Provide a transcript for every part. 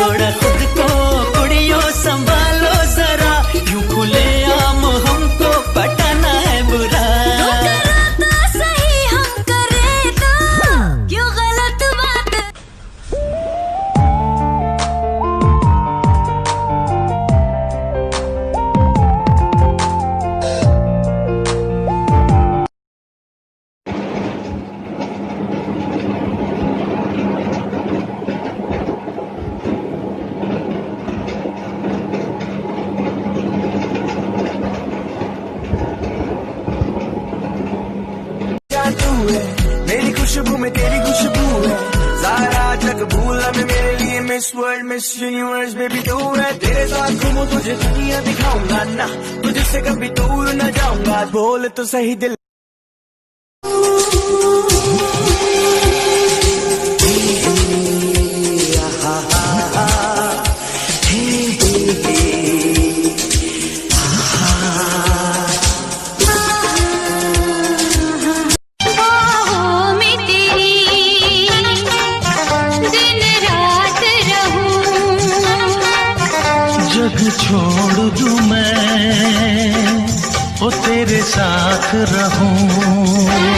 थोड़ा खुद को कुड़ियों संभालो जरा, यूं खुले आम हमको पटाना है बुरा। सही हम करे तो क्यों गलत बात। मेरी खुशबू में तेरी खुशबू है, सारा जग भूला में मेरे लिए miss world miss universe baby तू है। तेरे साथ घूमूं तुझे दुनिया दिखाऊंगा ना, तुझसे कभी दूर न जाऊंगा, बोल तो सही दिल। जग छोड़ दूं मैं वो तेरे साथ रहूं।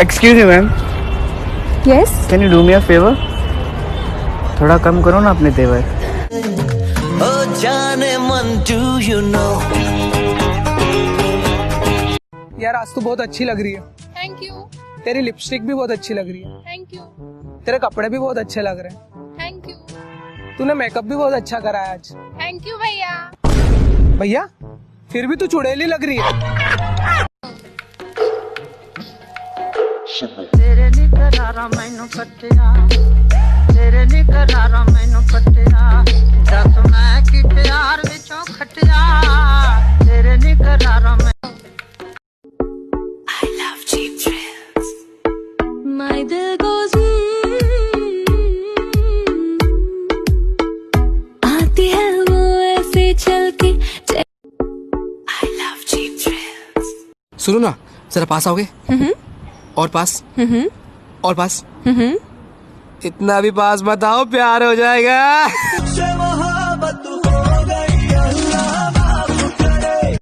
Excuse me ma'am, yes can you do me a favour? थोड़ा कम करो ना अपने तेवर। ओ जाने मन डू यू नो। यार आज तो बहुत अच्छी लग रही है। Thank you. तेरी लिपस्टिक भी बहुत अच्छी लग रही है। Thank you. तेरे कपड़े भी बहुत अच्छे लग रहे हैं। Thank you. तूने मेकअप भी बहुत अच्छा करा है आज। थैंक यू भैया। भैया फिर भी तू चुड़ैली लग रही है। तेरे निकरारा मैनू कटिया, तेरे निकरारा मैनू कटिया, दस मैं की प्यार विचों खटिया, तेरे निकरारा मैं। I love cheap thrills. My दिल goes आती है वो ऐसे चल के। I love cheap thrills. सुनो ना जरा पास आओगे? और पास और पास। इतना भी पास मत आओ, प्यार हो जाएगा।